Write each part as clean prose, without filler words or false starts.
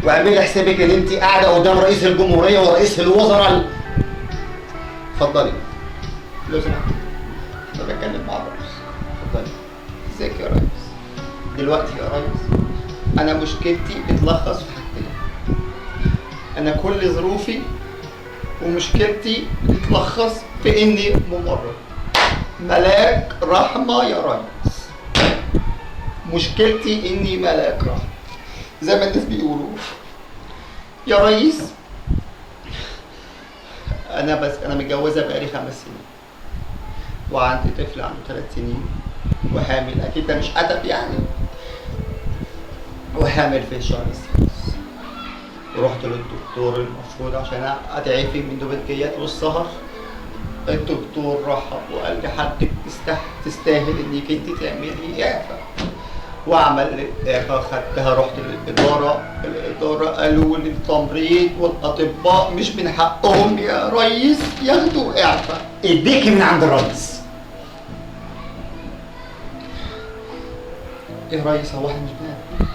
واعملي حسابك ان انت قاعده قدام رئيس الجمهوريه ورئيس الوزراء. اتفضلي. لو سمحت انا بتكلم مع الرئيس. اتفضلي. ازيك يا ريس؟ دلوقتي يا ريس انا مشكلتي بتلخص في حاجتين. انا كل ظروفي ومشكلتي بتتلخص في اني ممرض. ملاك رحمه يا ريس. مشكلتي اني ملاك رحمه زي ما الناس بيقولوا. يا ريس انا متجوزه بقالي 5 سنين وعندي طفل عنده 3 سنين وحامل. اكيد ده مش ادب يعني. وحامل في الشهر السادس. ورحت للدكتور المفروض عشان اتعافي من دوبنكيات والسهر. الدكتور رحب وقال لي حضرتك تستاهل انك انت تعملي اعفاء. وعمل اعفاء. خدتها رحت للاداره. الاداره قالوا لي التمريض والاطباء مش من حقهم يا ريس ياخدوا اعفاء. اديكي من عند الرئيس. يا ريس هو احنا مش بنعمل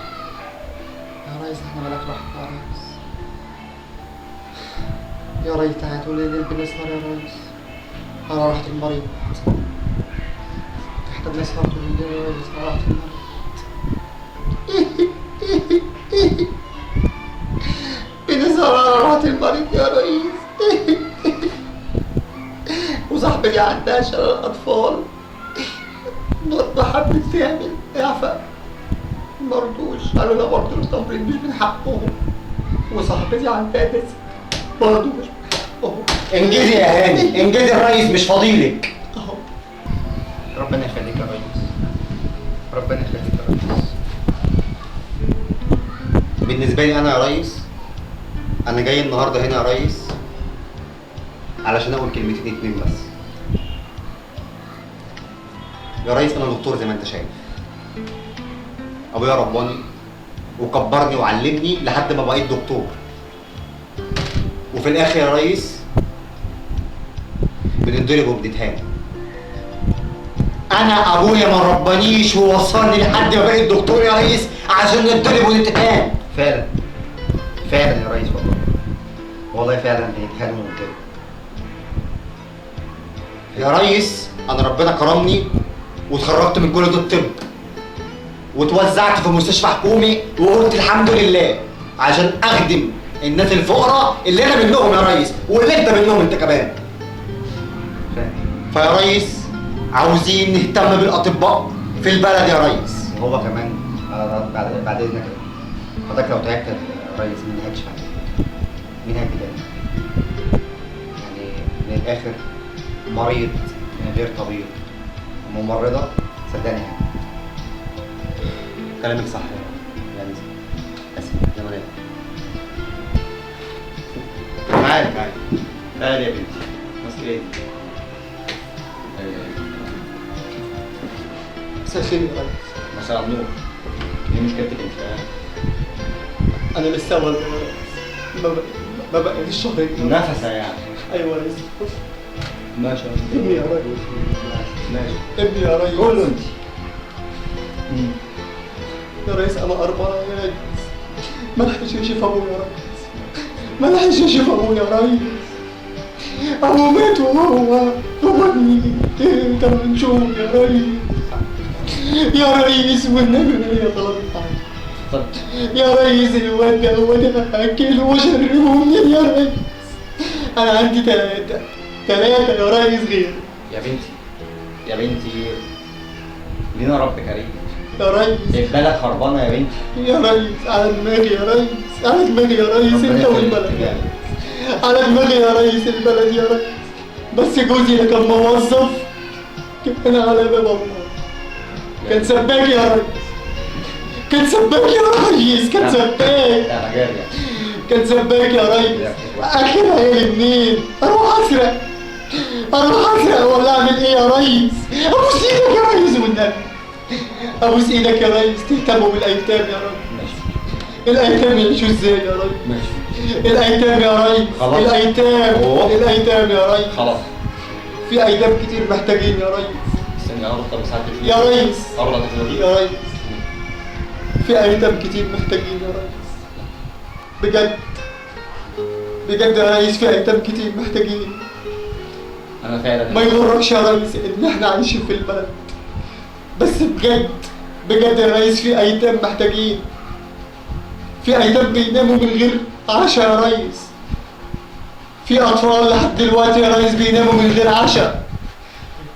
يا ريس؟ احنا ملاك رحمه يا ريس. يا ريس تعالى تقول لي ليه بنسهر يا ريس؟ انا رحت المريض. احنا بنسهر طول الليل يا ريس. انا رحت المريض. بنسهر. انا رحت المريض يا ريس. وصاحبتي عندها شلل اطفال برضه حبت تعمل اعفاء مرضوش. قالوا لا برضه التمريض مش من حقهم. وصاحبتي عندها دسم برضه مش من حقهم. انجزي يا هاني انجزي، الرئيس مش فاضيلك. اهو. ربنا يخليك يا ريس. ربنا يخليك يا ريس. بالنسبه لي انا يا ريس انا جاي النهارده هنا يا ريس علشان اقول كلمتين 2 بس. يا ريس انا دكتور زي ما انت شايف. ابويا رباني وكبرني وعلمني لحد ما بقيت دكتور. وفي الاخر يا ريس بنتضرب وبنتهان. انا ابويا ما ربانيش ووصلني لحد ما بقيت دكتور يا ريس عشان نتضرب ونتهان. فعلا فعلا يا ريس والله. والله فعلا بنتهان ونتضرب. يا ريس انا ربنا كرمني واتخرجت من كليه الطب واتوزعت في مستشفى حكومي وقلت الحمد لله عشان اخدم الناس الفقراء اللي انا منهم يا ريس واللي انت منهم انت كمان. فيا ريس عاوزين نهتم بالاطباء في البلد يا ريس. هو كمان بعد اذنك حضرتك لو تعبت يا ريس مين هيكشف عليك؟ مين هيجيلك؟ يعني من الاخر مريض من غير طبيب ممرضة صدقني يعني. كلامك صح يا نسا. اسف يا مريم. معاك تعالي يا بنتي. ماسك ايه؟ مساء الخير يا ريس. مساء النور. ايه مشكلتك انت؟ انا لسه اول ما بقاليش شهرين. نفسه يعني. ايوه يا ريس. ماشي ابني يا ريس. ماشي ابني يا ريس. قول له انت. يا ريس انا أربعة يا ريس. ما لحقش يشوف ابوه يا ريس. ما لحقش يشوف ابوه يا ريس. ابوه مات وهو ابني 8 شهور يا ريس. يا ريس والنبي هي طلبت حاجة. اتفضل. يا ريس الواد ده هو ده اكله واشربه منين يا ريس؟ انا عندي 3 يا ريس غير. يا بنتي لينا رب كريم يا ريس. البلد خربانه يا بنتي. يا ريس على دماغي يا ريس. على دماغي يا ريس انت والبلد. على دماغي يا ريس البلد يا ريس. بس جوزي اللي كان موظف كان على باب الله. كان سباك يا ريس. كان سباك يا ريس. كان سباك. كان سباك يا ريس. اخر عيالي منين؟ اروح اسرق ولا اعمل ايه يا ريس؟ ابوس ايدك يا ريس والنبي. ابوس ايدك يا ريس تهتموا بالايتام يا ريس. ماشي. الايتام يعيشوا ازاي يا ريس؟ ماشي. الايتام يا ريس. خلاص. الايتام يا ريس. خلاص. في ايتام كتير محتاجين يا ريس. استني اقرب مساعدتك يا ريس. قرب يا ريس. في ايتام كتير محتاجين يا ريس. بجد بجد يا ريس في ايتام كتير محتاجين. انا فعلا ما يغركش يا ريس ان احنا عايشين في البلد، بس بجد بجد يا ريس في ايتام محتاجين. في ايتام بيناموا من غير عشاء يا ريس. في اطفال لحد دلوقتي يا ريس بيناموا من غير عشاء.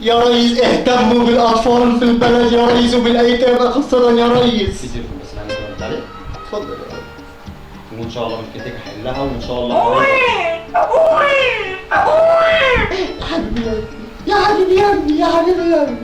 يا ريس اهتموا بالاطفال في البلد يا ريس وبالايتام خاصة يا ريس. في تليفون بس انا عايز ارد عليه. اتفضل يا ريس. وان شاء الله مشكلتك هحلها وان شاء الله هقولها. يا حبيبي يا ابني، يا حبيبي يا ابني، يا حبيبي يا ابني.